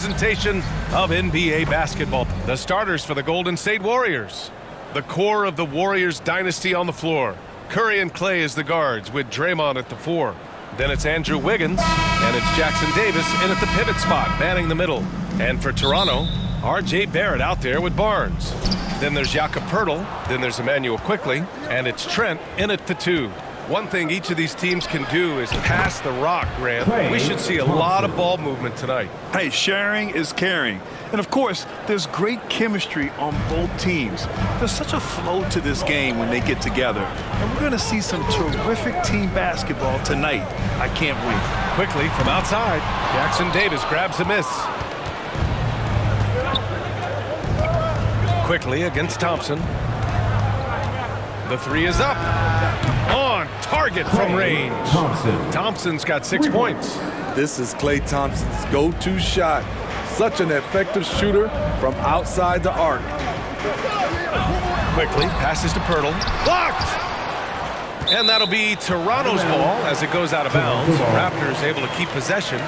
Presentation of NBA basketball. The starters for the Golden State Warriors. The core of the Warriors dynasty on the floor. Curry and Klay as the guards with Draymond at the 4. Then it's Andrew Wiggins and it's Jackson Davis in at the pivot spot, manning the middle. And for Toronto, R.J. Barrett out there with Barnes. Then there's Jakob Poeltl, then there's Immanuel Quickley, and it's Trent in at the 2. One thing each of these teams can do is pass the rock, Grant. We should see a lot of ball movement tonight. Hey, sharing is caring. And of course, there's great chemistry on both teams. There's such a flow to this game when they get together. And we're going to see some terrific team basketball tonight. I can't wait. Quickly from outside, Jackson Davis grabs a miss. Quickly against Thompson. The 3 is up. On target from range. Thompson's got 6 points. This is Klay Thompson's go-to shot. Such an effective shooter from outside the arc. Quickly passes to Poeltl. Blocked! And that'll be Toronto's ball as it goes out of bounds. Raptors able to keep possession.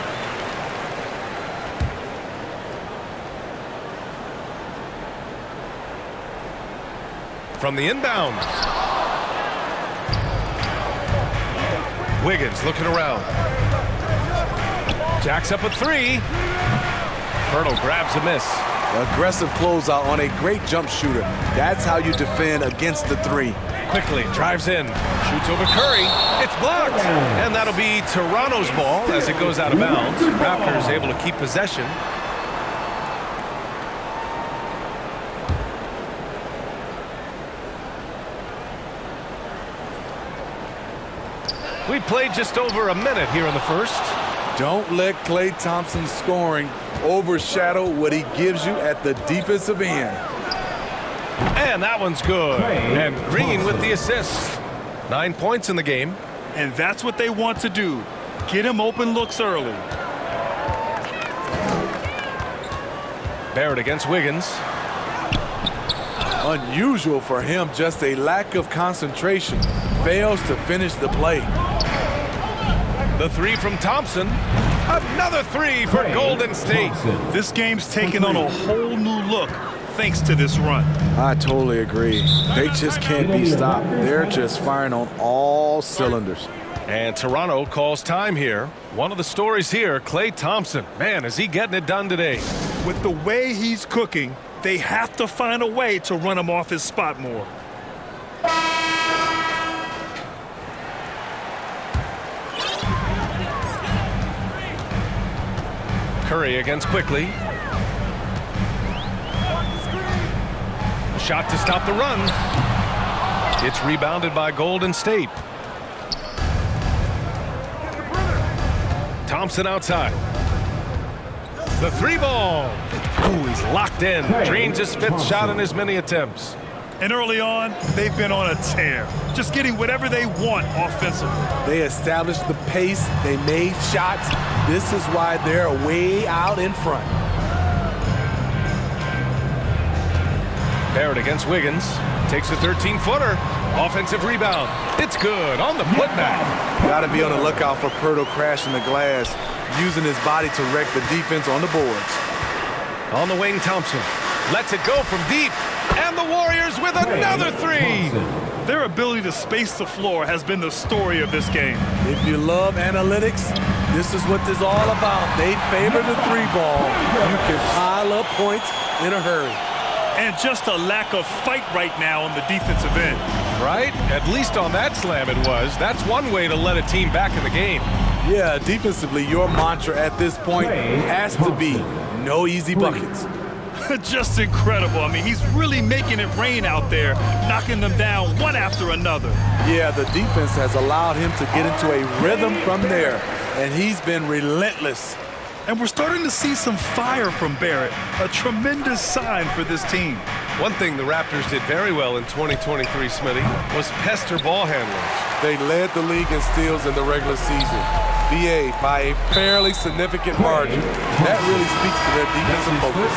From the inbound. Wiggins looking around. Jacks up a 3. Poeltl grabs a miss. Aggressive closeout on a great jump shooter. That's how you defend against the 3. Quickly drives in. Shoots over Curry. It's blocked. And that'll be Toronto's ball as it goes out of bounds. Raptors able to keep possession. We played just over a minute here in the first. Don't let Klay Thompson's scoring overshadow what he gives you at the defensive end. And that one's good. And Green with the assist. 9 points in the game. And that's what they want to do. Get him open looks early. Barrett against Wiggins. Unusual for him, just a lack of concentration. Fails to finish the play. The 3 from Thompson. Another 3 for Golden State. This game's taken on a whole new look thanks to this run. I totally agree. They just can't be stopped. They're just firing on all cylinders. And Toronto calls time here. One of the stories here, Klay Thompson. Man, is he getting it done today. With the way he's cooking, they have to find a way to run him off his spot more. Curry against Quickley. Shot to stop the run. It's rebounded by Golden State. Thompson outside. The 3 ball. Ooh, he's locked in. Drains his 5th shot in as many attempts. And early on, they've been on a tear. Just getting whatever they want offensively. They established the pace. They made shots. This is why they're way out in front. Barrett against Wiggins. Takes a 13-footer. Offensive rebound. It's good on the putback. Got to be on the lookout for Poeltl crashing the glass, using his body to wreck the defense on the boards. On the wing, Thompson lets it go from deep. And the Warriors with another 3. Their ability to space the floor has been the story of this game. If you love analytics, this is what this is all about. They favor the 3 ball. You can pile up points in a hurry. And just a lack of fight right now on the defensive end. Right? At least on that slam it was. That's one way to let a team back in the game. Yeah, defensively, your mantra at this point has to be no easy buckets. Just incredible. I mean, he's really making it rain out there, knocking them down one after another. Yeah, the defense has allowed him to get into a rhythm from there, and he's been relentless. And we're starting to see some fire from Barrett, a tremendous sign for this team. One thing the Raptors did very well in 2023, Smitty, was pester ball handlers. They led the league in steals in the regular season. BA by a fairly significant margin. That really speaks to their defensive focus.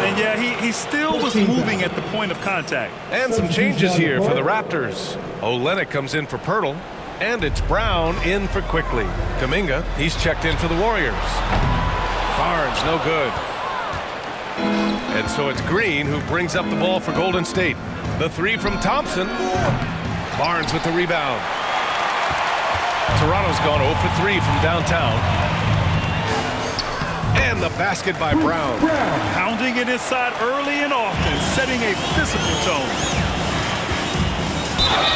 And yeah, he still was moving at the point of contact. And some changes here for the Raptors. Olynyk comes in for Poeltl. And it's Brown in for Quickley. Kuminga, he's checked in for the Warriors. Barnes, no good. And so it's Green who brings up the ball for Golden State. The three from Thompson. Barnes with the rebound. Toronto's gone 0 for 3 from downtown. And the basket by Brown. Pounding it inside early and often, setting a physical tone.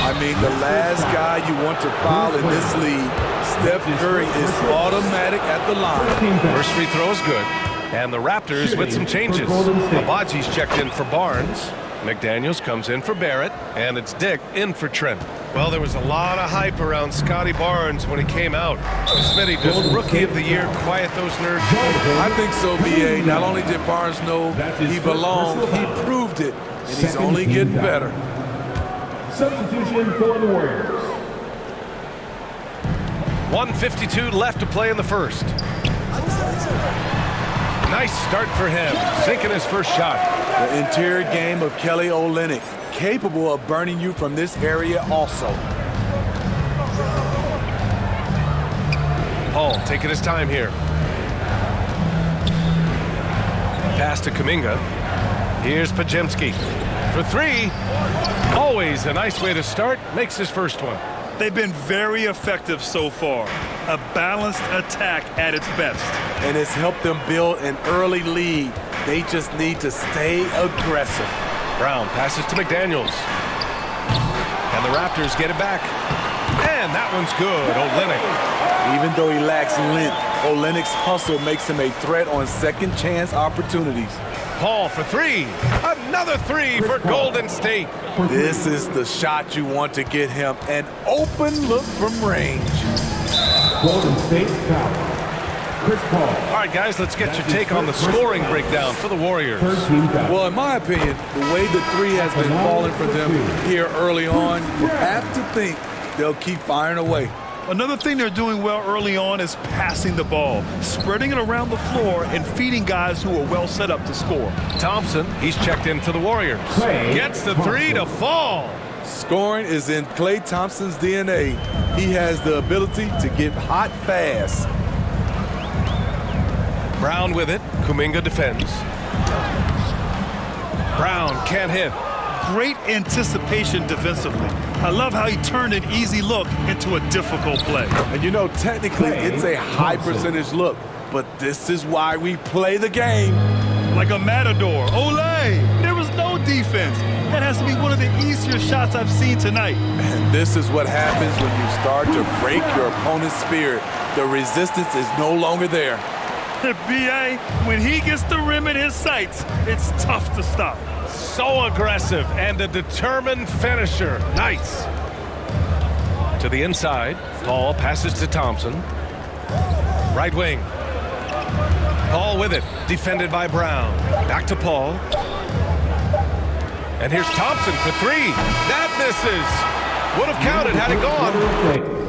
I mean, the last guy you want to foul in this league, Steph Curry, is automatic at the line. First free throw is good. And the Raptors with some changes. Abaji's checked in for Barnes. McDaniels comes in for Barrett. And it's Dick in for Trent. Well, there was a lot of hype around Scotty Barnes when he came out. Smitty, does Rookie of the Year quiet those nerves? I think so, B.A. Not only did Barnes know he belonged, he proved it, and he's only getting better. Substitution for the Warriors. 1:52 left to play in the first. Nice start for him, sinking his first shot. The interior game of Kelly Olynyk, capable of burning you from this area also. Paul taking his time here. Pass to Kuminga. Here's Podziemski for three. Always a nice way to start. Makes his first one. They've been very effective so far. A balanced attack at its best. And it's helped them build an early lead. They just need to stay aggressive. Brown passes to McDaniels. And the Raptors get it back. And that one's good. Olynyk. Even though he lacks length, Olynyk's hustle makes him a threat on second chance opportunities. Paul for three. Another three for Golden State. This is the shot you want to get him. An open look from range. Golden State foul. Chris Paul. All right, guys, let's get your take on the scoring breakdown for the Warriors. Well, in my opinion, the way the three has been falling for them here early on, you have to think they'll keep firing away. Another thing they're doing well early on is passing the ball, spreading it around the floor and feeding guys who are well set up to score. Thompson, he's checked in for the Warriors. Gets the three to fall. Scoring is in Klay Thompson's DNA. He has the ability to get hot fast. Brown with it. Kuminga defends. Brown can't hit. Great anticipation defensively. I love how he turned an easy look into a difficult play. And you know, technically, it's a high percentage look, but this is why we play the game. Like a matador. Olay! There was no defense. That has to be one of the easier shots I've seen tonight. And this is what happens when you start to break your opponent's spirit. The resistance is no longer there. B.A., when he gets the rim in his sights, it's tough to stop. So aggressive and a determined finisher. Nice. To the inside. Paul passes to Thompson. Right wing. Paul with it. Defended by Brown. Back to Paul. And here's Thompson for three. That misses. Would have counted had it gone.